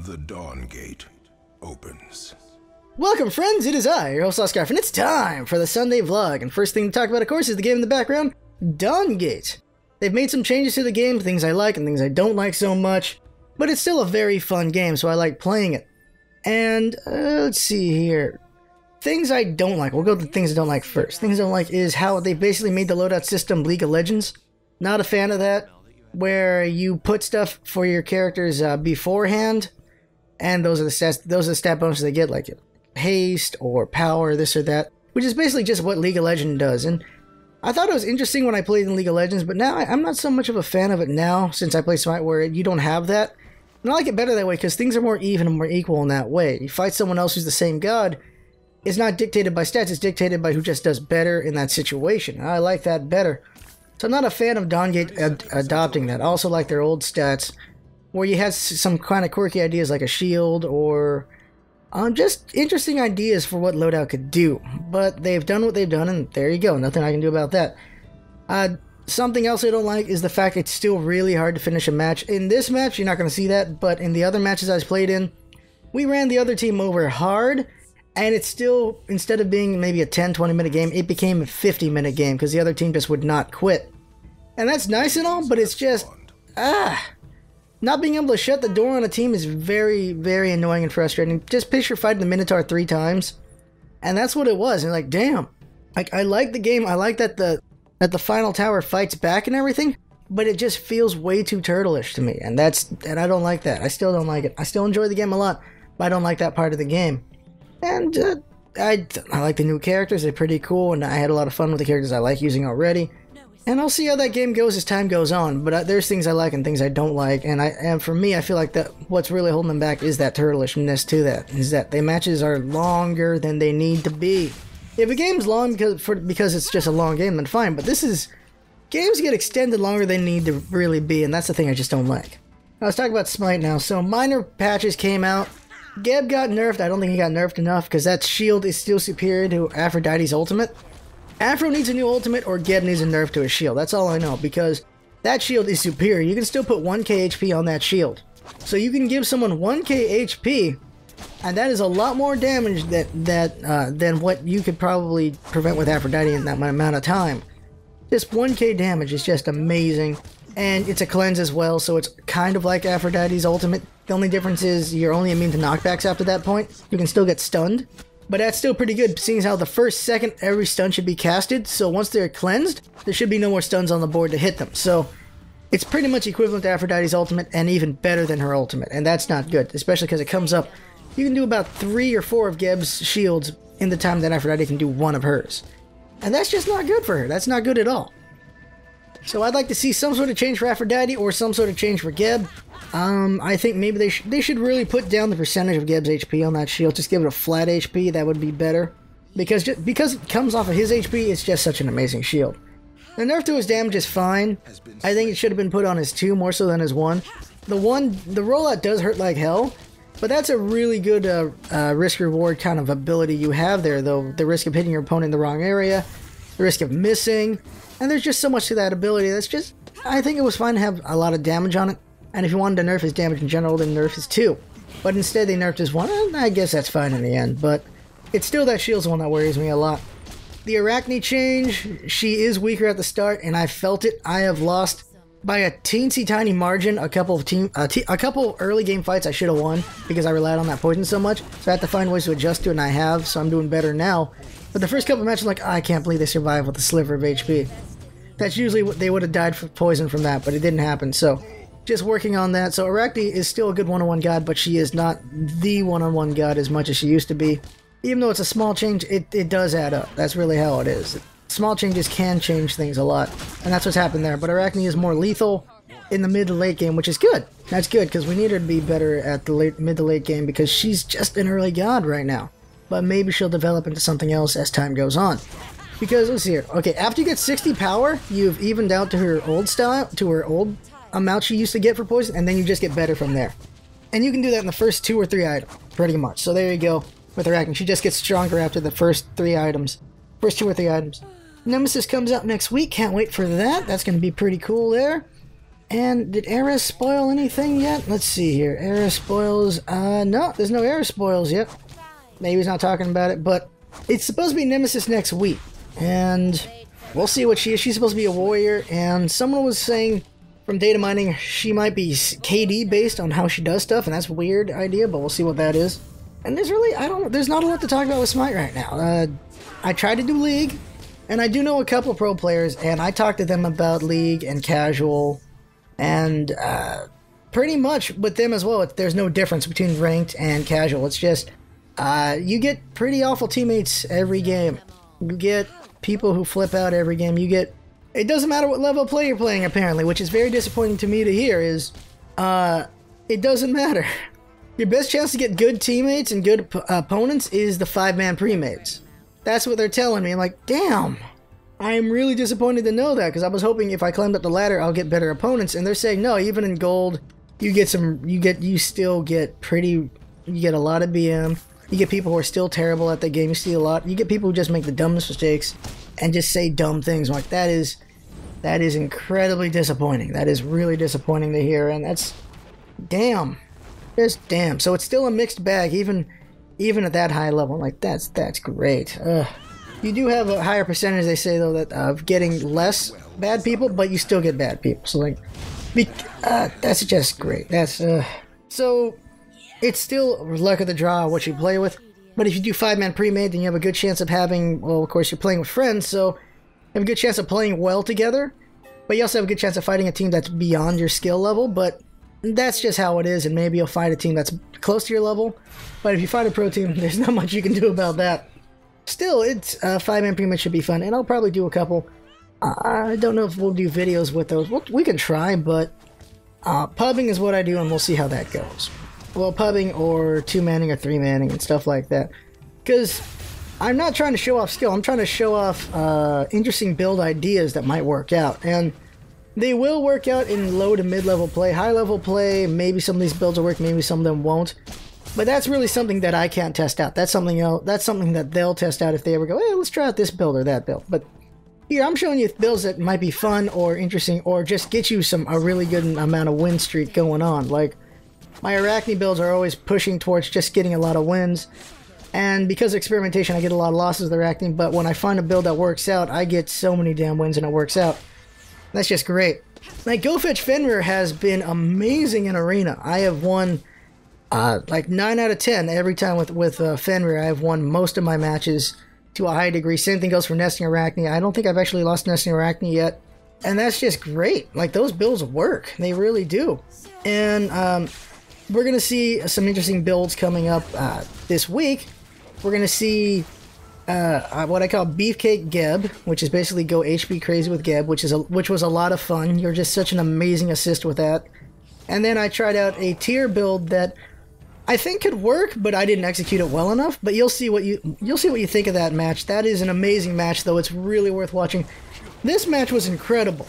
The Dawngate opens. Welcome, friends. It is I, your host, Oscar, and it's time for the Sunday vlog. And first thing to talk about, of course, is the game in the background, Dawngate. They've made some changes to the game, things I like and things I don't like so much, but it's still a very fun game, so I like playing it. And, let's see here. Things I don't like. We'll go to the things I don't like first. Things I don't like is how they basically made the loadout system League of Legends. Not a fan of that, where you put stuff for your characters beforehand, and those are the stat bonuses they get, like haste or power, this or that, which is basically just what League of Legends does. And I thought it was interesting when I played in League of Legends, but now I'm not so much of a fan of it now since I play Smite, where you don't have that. And I like it better that way because things are more even and more equal in that way. You fight someone else who's the same god, it's not dictated by stats, it's dictated by who just does better in that situation. I like that better. So I'm not a fan of Dawngate adopting that. I also like their old stats, where you had some kind of quirky ideas like a shield or just interesting ideas for what loadout could do. But they've done what they've done, and there you go. Nothing I can do about that. Something else I don't like is the fact it's still really hard to finish a match. In this match, you're not going to see that, but in the other matches I've played in, we ran the other team over hard, and it's still, instead of being maybe a 10-20 minute game, it became a 50-minute game because the other team just would not quit. And that's nice and all, but it's just, not being able to shut the door on a team is very, very annoying and frustrating. Just picture fighting the Minotaur 3 times, and that's what it was. And like, damn, like I like the game. I like that the final tower fights back and everything, but it just feels way too turtle-ish to me, and I don't like that. I still don't like it. I still enjoy the game a lot, but I don't like that part of the game. And I like the new characters. They're pretty cool, and I had a lot of fun with the characters I like using already. And I'll see how that game goes as time goes on, but there's things I like and things I don't like, and for me, I feel like that what's really holding them back is that turtlishness to that, is that the matches are longer than they need to be. If a game's long because it's just a long game, then fine, but games get extended longer than they need to really be, and that's the thing I just don't like. Let's talk about Smite now. So minor patches came out. Geb got nerfed. I don't think he got nerfed enough, because that shield is still superior to Aphrodite's ultimate. Afro needs a new ultimate, or Geb needs a nerf to his shield. That's all I know, because that shield is superior. You can still put 1k HP on that shield. So you can give someone 1k HP, and that is a lot more damage than what you could probably prevent with Aphrodite in that amount of time. Just 1k damage is just amazing. And it's a cleanse as well, so it's kind of like Aphrodite's ultimate. The only difference is you're only immune to knockbacks after that point. You can still get stunned. But that's still pretty good, seeing as how the first second every stun should be casted, so once they're cleansed, there should be no more stuns on the board to hit them. So it's pretty much equivalent to Aphrodite's ultimate, and even better than her ultimate, and that's not good, especially because it comes up. You can do about 3 or 4 of Geb's shields in the time that Aphrodite can do 1 of hers. And that's just not good for her. That's not good at all. So I'd like to see some sort of change for Aphrodite, or some sort of change for Geb. I think maybe they should really put down the percentage of Geb's HP on that shield. Just give it a flat HP, that would be better. Because it comes off of his HP, it's just such an amazing shield. The nerf to his damage is fine. I think it should have been put on his 2 more so than his 1. The rollout does hurt like hell, but that's a really good risk-reward kind of ability you have there, though. The risk of hitting your opponent in the wrong area, the risk of missing, and there's just so much to that ability that's just, I think it was fine to have a lot of damage on it. And if you wanted to nerf his damage in general, then nerf his 2. But instead they nerfed his 1, and I guess that's fine in the end, but it's still that shield's the one that worries me a lot. The Arachne change, she is weaker at the start, and I felt it. I have lost by a teensy tiny margin a couple early game fights I should have won, because I relied on that poison so much, so I had to find ways to adjust to it, and I have, so I'm doing better now. But the first couple of matches, I'm like, I can't believe they survived with a sliver of HP. That's usually what they would have died from poison from that, but it didn't happen, so just working on that. So Arachne is still a good one-on-one god, but she is not the one-on-one god as much as she used to be. Even though it's a small change, it does add up. That's really how it is. Small changes can change things a lot, and that's what's happened there. But Arachne is more lethal in the mid to late game, which is good. That's good, because we need her to be better at the mid to late game, because she's just an early god right now. But maybe she'll develop into something else as time goes on. Because, let's see here. Okay, after you get 60 power, you've evened out to her old style, to her old amount she used to get for poison, and then you just get better from there. And you can do that in the first 2 or 3 items, pretty much. So there you go with Arachne. She just gets stronger after the first 3 items. First 2 or 3 items. Nemesis comes out next week. Can't wait for that. That's going to be pretty cool there. And did Eris spoil anything yet? Let's see here. Eris spoils. No, there's no Eris spoils yet. Maybe he's not talking about it, but it's supposed to be Nemesis next week. And we'll see what she is. She's supposed to be a warrior, and someone was saying from data mining she might be KD based on how she does stuff, and that's a weird idea, but we'll see what that is. And there's really, there's not a lot to talk about with Smite right now. I tried to do League, and I do know a couple of pro players, and I talked to them about League and casual, and pretty much with them as well, there's no difference between ranked and casual. It's just, you get pretty awful teammates every game. You get people who flip out every game. You get, it doesn't matter what level of play you're playing apparently, which is very disappointing to me to hear, is, it doesn't matter. Your best chance to get good teammates and good opponents is the 5-man pre-mates. That's what they're telling me. I'm like, damn. I am really disappointed to know that, because I was hoping if I climbed up the ladder, I'll get better opponents. And they're saying, no, even in gold, you still get a lot of BM. You get people who are still terrible at the game. You get people who just make the dumbest mistakes and just say dumb things. I'm like, that is incredibly disappointing. That is really disappointing to hear, and that's, damn. Just damn. So it's still a mixed bag, even at that high level. I'm like, that's great. You do have a higher percentage, they say, though, that of getting less bad people, but you still get bad people. So like, that's just great. So it's still luck of the draw what you play with. But if you do 5-man pre-made, then you have a good chance of having, well, of course, you're playing with friends, so you have a good chance of playing well together. But you also have a good chance of fighting a team that's beyond your skill level, but that's just how it is, and maybe you'll fight a team that's close to your level. But if you fight a pro team, there's not much you can do about that. Still, it's 5-man pre-made should be fun, and I'll probably do a couple. I don't know if we'll do videos with those. We can try, but pubbing is what I do, and we'll see how that goes. Well, pubbing or 2-manning or 3-manning and stuff like that. Because I'm not trying to show off skill. I'm trying to show off interesting build ideas that might work out. And they will work out in low to mid-level play. High-level play, maybe some of these builds will work, maybe some of them won't. But that's really something that I can't test out. That's something else. That's something that they'll test out if they ever go, hey, let's try out this build or that build. But here, I'm showing you builds that might be fun or interesting or just get you a really good amount of win streak going on. Like, my Arachne builds are always pushing towards just getting a lot of wins. And because of experimentation, I get a lot of losses with Arachne. But when I find a build that works out, I get so many damn wins and it works out. That's just great. Like, Go Fetch Fenrir has been amazing in Arena. I have won like 9 out of 10 every time with Fenrir. I have won most of my matches to a high degree. Same thing goes for Nesting Arachne. I don't think I've actually lost Nesting Arachne yet. And that's just great. Like, those builds work. They really do. And we're going to see some interesting builds coming up this week. We're going to see what I call Beefcake Geb, which is basically go HP crazy with Geb, which was a lot of fun. You're just such an amazing assist with that. And then I tried out a tier build that I think could work, but I didn't execute it well enough. But you'll see what you think of that match. That is an amazing match, though. It's really worth watching. This match was incredible.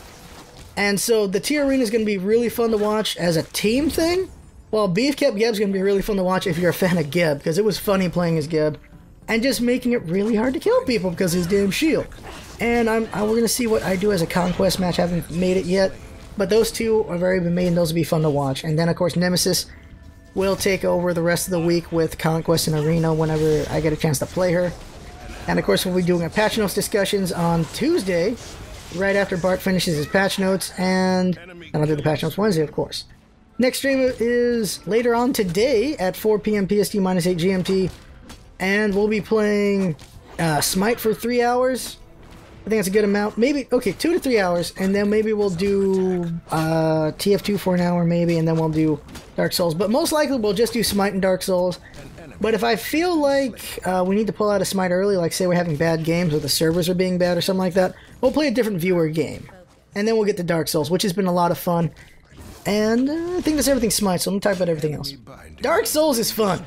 And so the tier arena is going to be really fun to watch as a team thing. While Beefcake Geb is going to be really fun to watch if you're a fan of Geb, because it was funny playing as Geb. And just making it really hard to kill people because of his damn shield. And we're going to see what I do as a Conquest match. I haven't made it yet. But those two are already been made, and those will be fun to watch. And then, of course, Nemesis will take over the rest of the week with Conquest and Arena whenever I get a chance to play her. And, of course, we'll be doing a patch notes discussions on Tuesday, right after Bart finishes his patch notes. And I'll do the patch notes Wednesday, of course. Next stream is later on today at 4 p.m. PST minus 8 GMT. And we'll be playing Smite for 3 hours. I think that's a good amount. Maybe, okay, 2 to 3 hours. And then maybe we'll do TF2 for an hour, maybe. And then we'll do Dark Souls. But most likely we'll just do Smite and Dark Souls. But if I feel like we need to pull out a Smite early, like say we're having bad games or the servers are being bad or something like that, we'll play a different viewer game. And then we'll get to Dark Souls, which has been a lot of fun. And I think that's everything Smite, so I'm going to talk about everything else. Dark Souls is fun.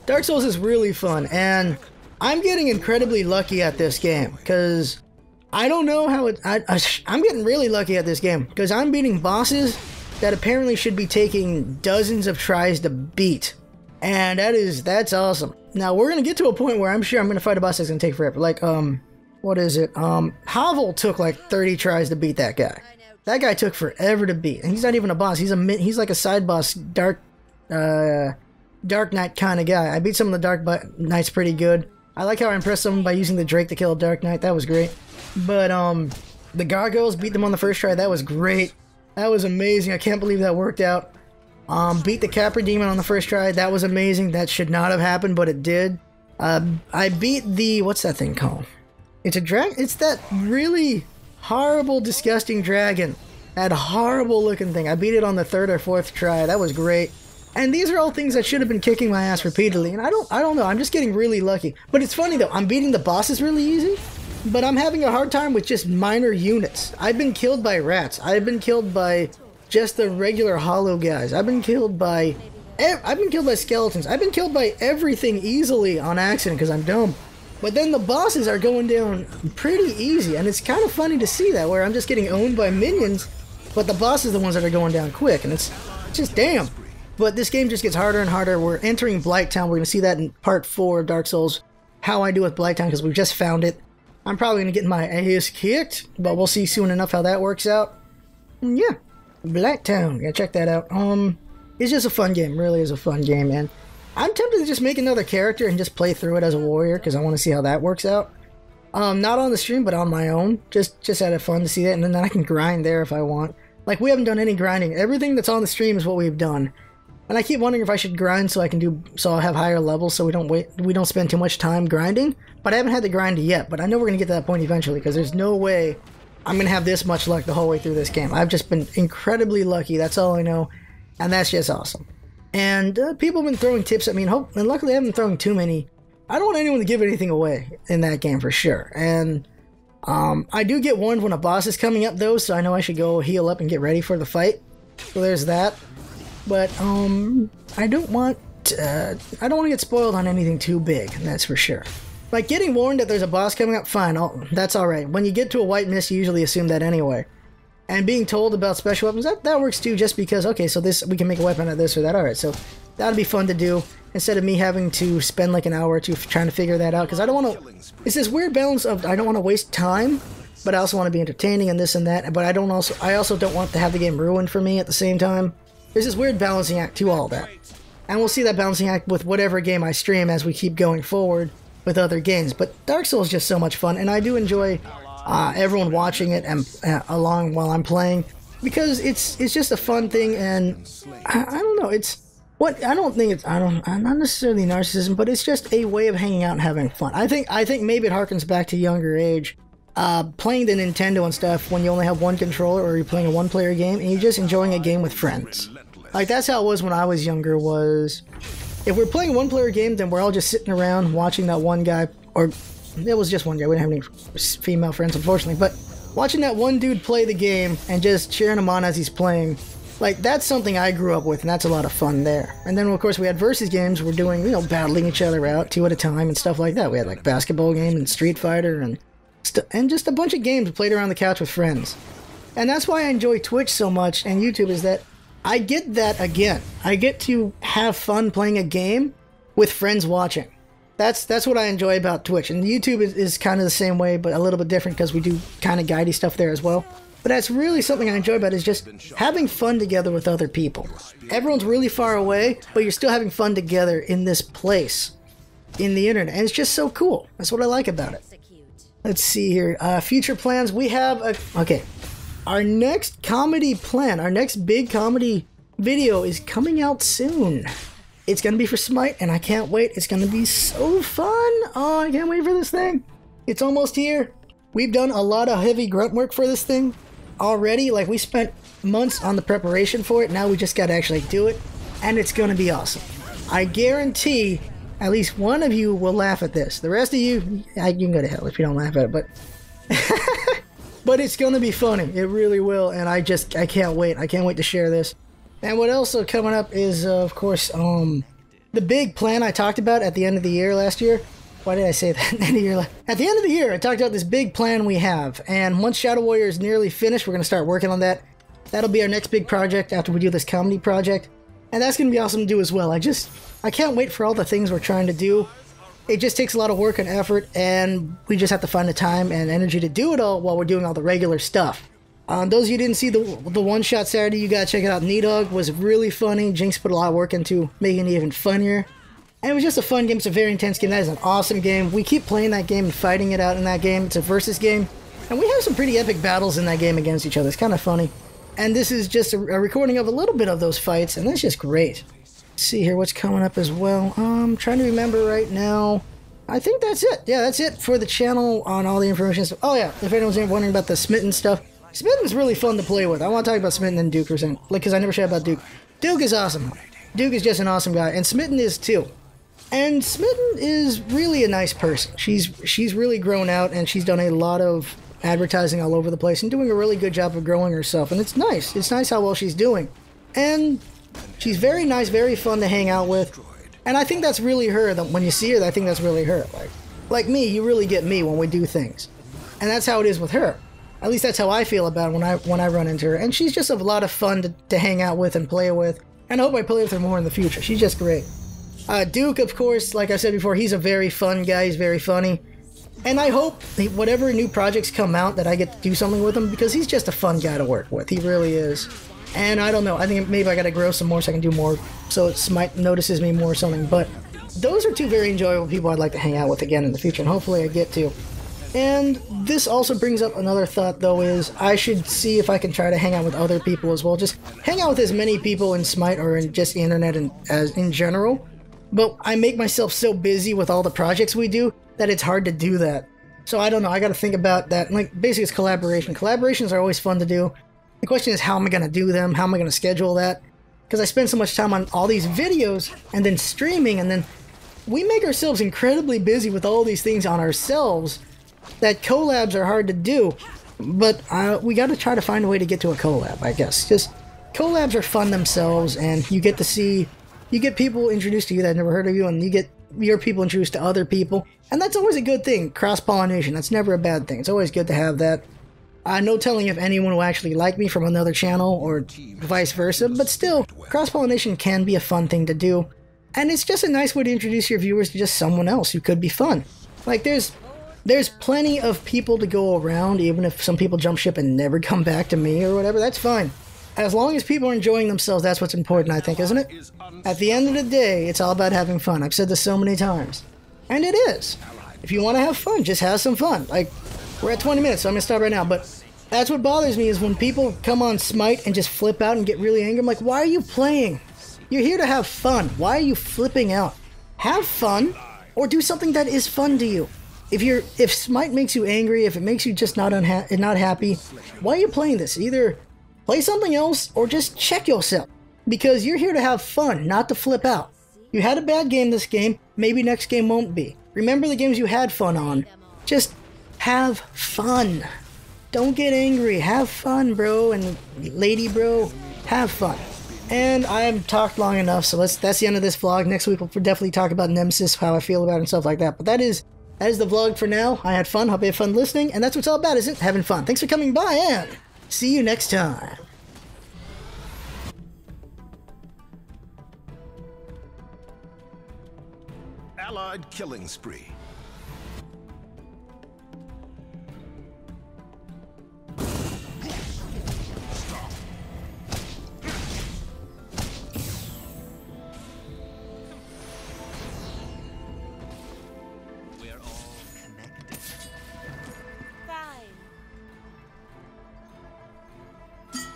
Dark Souls is really fun, and I'm getting incredibly lucky at this game, because I don't know how I'm getting really lucky at this game, because I'm beating bosses that apparently should be taking dozens of tries to beat, and that's awesome. Now, we're going to get to a point where I'm sure I'm going to fight a boss that's going to take forever, like, what is it? Havel took like 30 tries to beat that guy. That guy took forever to beat, and he's not even a boss. He's like a side boss, Dark Knight kind of guy. I beat some of the Dark Knights pretty good. I like how I impressed someone by using the Drake to kill a Dark Knight. That was great. But the Gargoyles, beat them on the first try. That was great. That was amazing. I can't believe that worked out. Beat the Capra Demon on the first try. That was amazing. That should not have happened, but it did. I beat the, what's that thing called? It's a dragon. It's that really horrible, disgusting dragon. That horrible looking thing. I beat it on the third or fourth try. That was great. And these are all things that should have been kicking my ass repeatedly. And I don't know. I'm just getting really lucky. But it's funny though. I'm beating the bosses really easy. But I'm having a hard time with just minor units. I've been killed by rats. I've been killed by just the regular hollow guys. I've been killed by skeletons. I've been killed by everything easily on accident because I'm dumb. But then the bosses are going down pretty easy. And it's kind of funny to see that, where I'm just getting owned by minions, but the bosses are the ones that are going down quick. And it's just damn. But this game just gets harder and harder. We're entering Blighttown. We're going to see that in part 4 of Dark Souls, how I do with Blighttown, because we've just found it. I'm probably going to get my ass kicked, but we'll see soon enough how that works out. And yeah, Blighttown. Yeah, check that out. It's just a fun game. Really is a fun game, and I'm tempted to just make another character and just play through it as a warrior, because I want to see how that works out. Not on the stream, but on my own. Just out of fun to see that, and then I can grind there if I want. Like, we haven't done any grinding. Everything that's on the stream is what we've done. And I keep wondering if I should grind so I'll have higher levels, so we don't spend too much time grinding. But I haven't had to grind yet, but I know we're gonna get to that point eventually, because there's no way I'm gonna have this much luck the whole way through this game. I've just been incredibly lucky, that's all I know, and that's just awesome. And people have been throwing tips at me, and luckily I haven't been throwing too many. I don't want anyone to give anything away in that game for sure. And I do get warned when a boss is coming up though, so I know I should go heal up and get ready for the fight. So there's that. But I don't want to get spoiled on anything too big, that's for sure. Like, getting warned that there's a boss coming up, fine, that's alright. When you get to a white mist, you usually assume that anyway. And being told about special weapons, that works too, just because, okay, so we can make a weapon out of this or that, alright, so that'd be fun to do, instead of me having to spend like an hour or two trying to figure that out, because I don't want to, it's this weird balance of, I don't want to waste time, but I also want to be entertaining and this and that, but I also don't want to have the game ruined for me at the same time. There's this weird balancing act to all that. And we'll see that balancing act with whatever game I stream as we keep going forward with other games. But Dark Souls is just so much fun, and I do enjoy everyone watching it and along while I'm playing, because it's just a fun thing, and I don't know, I'm not necessarily narcissism, but it's just a way of hanging out and having fun. I think maybe it harkens back to younger age. Playing the Nintendo and stuff when you only have one controller, or you're playing a one-player game and you're just enjoying a game with friends. Like, that's how it was when I was younger, was if we're playing a one-player game, then we're all just sitting around watching that one guy, or it was just one guy, we didn't have any female friends unfortunately, but watching that one dude play the game and just cheering him on as he's playing, like, that's something I grew up with, and that's a lot of fun there. And then of course we had versus games, we're doing, battling each other out 2 at a time and stuff like that. We had like basketball game and Street Fighter and just a bunch of games played around the couch with friends. And that's why I enjoy Twitch so much and YouTube, is that I get that again. I get to have fun playing a game with friends watching. That's what I enjoy about Twitch. And YouTube is kind of the same way, but a little bit different, because we do kind of guidey stuff there as well. But that's really something I enjoy about it, is just having fun together with other people. Everyone's really far away, but you're still having fun together in this place, in the internet. And it's just so cool. That's what I like about it. Let's see here. Future plans. We have our next comedy plan, our next big comedy video is coming out soon. It's going to be for Smite, and I can't wait. It's going to be so fun. Oh, I can't wait for this thing. It's almost here. We've done a lot of heavy grunt work for this thing already. Like, we spent months on the preparation for it. Now we just got to actually do it, and it's going to be awesome. I guarantee at least one of you will laugh at this. The rest of you can go to hell if you don't laugh at it, but but it's gonna be funny. It really will, and I can't wait. I can't wait to share this. And what else is coming up is, of course, the big plan I talked about at the end of the year last year. Why did I say that? At the end of the year, I talked about this big plan we have, and once Shadow Warrior is nearly finished, we're gonna start working on that. That'll be our next big project after we do this comedy project, and that's gonna be awesome to do as well. I can't wait for all the things we're trying to do. It just takes a lot of work and effort, and we just have to find the time and energy to do it all while we're doing all the regular stuff. Those of you who didn't see the one-shot Saturday, you gotta check it out. Needog was really funny. Jinx put a lot of work into making it even funnier. And it was just a fun game. It's a very intense game. That is an awesome game. We keep playing that game and fighting it out in that game. It's a versus game. And we have some pretty epic battles in that game against each other. It's kind of funny. And this is just a recording of a little bit of those fights, and that's just great. Let's see here what's coming up as well. I'm trying to remember right now. I think that's it. Yeah, that's it for the channel on all the information. Oh yeah, if anyone's wondering about the Smitten stuff, Smitten's really fun to play with. I want to talk about Smitten and Duke for a second, because I never shared about Duke. Duke is awesome. Duke is just an awesome guy, and Smitten is too. And Smitten is really a nice person. She's really grown out, and she's done a lot of advertising all over the place and doing a really good job of growing herself. And it's nice. It's nice how well she's doing. And she's very nice, very fun to hang out with. And I think that's really her. That when you see her, I think that's really her. Like me, you really get me when we do things. And that's how it is with her. At least that's how I feel about it when I run into her. And she's just a lot of fun to hang out with and play with. And I hope I play with her more in the future. She's just great. Duke, of course, like I said before, he's a very fun guy. He's very funny. And I hope whatever new projects come out that I get to do something with him, because he's just a fun guy to work with. He really is. And I don't know, I think maybe I gotta grow some more so I can do more, so Smite notices me more or something. But those are two very enjoyable people I'd like to hang out with again in the future, and hopefully I get to. And this also brings up another thought, though, is I should see if I can try to hang out with other people as well. Just hang out with as many people in Smite or in just the internet as in general. But I make myself so busy with all the projects we do that it's hard to do that. So I don't know, I gotta think about that. Like, basically it's collaboration. Collaborations are always fun to do. The question is, how am I gonna do them? How am I gonna schedule that? Because I spend so much time on all these videos and then streaming, and then we make ourselves incredibly busy with all these things on ourselves that collabs are hard to do. But we gotta try to find a way to get to a collab, I guess. Just collabs are fun themselves, and you get to see, you get people introduced to you that never heard of you, and you get your people introduced to other people, and that's always a good thing. Cross-pollination, that's never a bad thing. It's always good to have that. No telling if anyone will actually like me from another channel or vice versa, but still, cross-pollination can be a fun thing to do, and it's just a nice way to introduce your viewers to just someone else who could be fun. Like, there's plenty of people to go around, even if some people jump ship and never come back to me or whatever, that's fine. As long as people are enjoying themselves, that's what's important, I think, isn't it? At the end of the day, it's all about having fun. I've said this so many times. And it is. If you want to have fun, just have some fun. Like, we're at 20 minutes, so I'm going to stop right now. But that's what bothers me, is when people come on Smite and just flip out and get really angry. I'm like, why are you playing? You're here to have fun. Why are you flipping out? Have fun, or do something that is fun to you. If Smite makes you angry, if it makes you just not happy, why are you playing this? Either play something else, or just check yourself. Because you're here to have fun, not to flip out. You had a bad game this game, maybe next game won't be. Remember the games you had fun on. Just have fun. Don't get angry. Have fun, bro, and lady bro. Have fun. And I've talked long enough, so that's the end of this vlog. Next week we'll definitely talk about Nemesis, how I feel about it, and stuff like that. But that is the vlog for now. I had fun. Hope you had fun listening, and that's what it's all about, isn't it? Having fun. Thanks for coming by, and see you next time. Allied killing spree. We're all connected. Fine.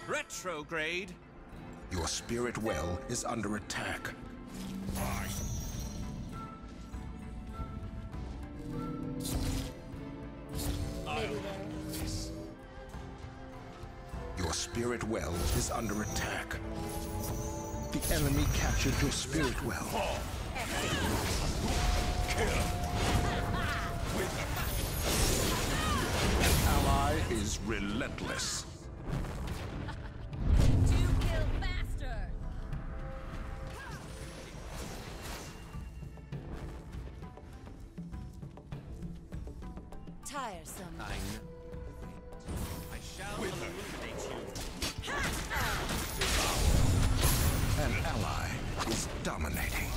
Retrograde. Your spirit well is under attack. Your spirit well is under attack. The enemy captured your spirit well. An ally is relentless. Two-kill bastard. Tiresome. I know. I shall illuminate you. An ally is dominating.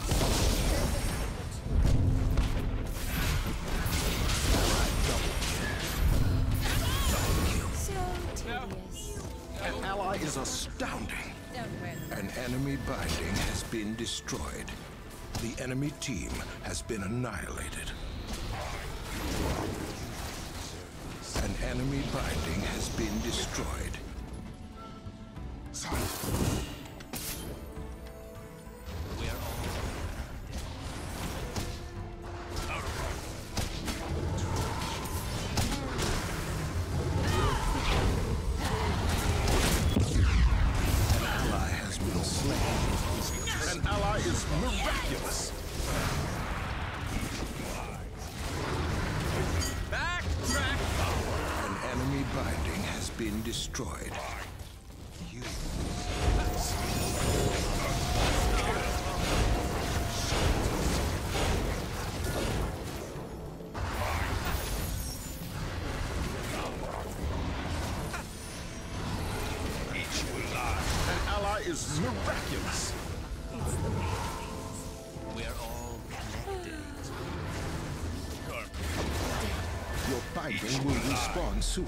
So tedious. Astounding! Don't wear them. An enemy binding has been destroyed. The enemy team has been annihilated. An enemy binding has been destroyed. We are all An ally has been slain. An ally is miraculous. backtrack. An enemy binding has been destroyed. You. An ally is miraculous. We are all connected. Your binding will respawn soon.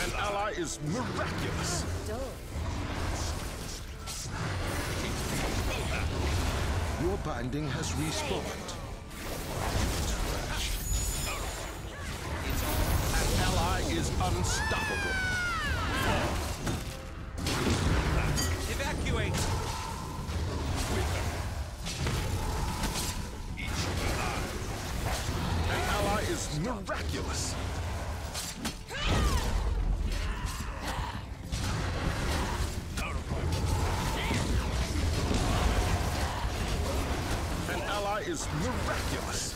An ally is miraculous. Your binding has respawned. An ally is unstoppable. Evacuate. An ally is miraculous. An ally is miraculous.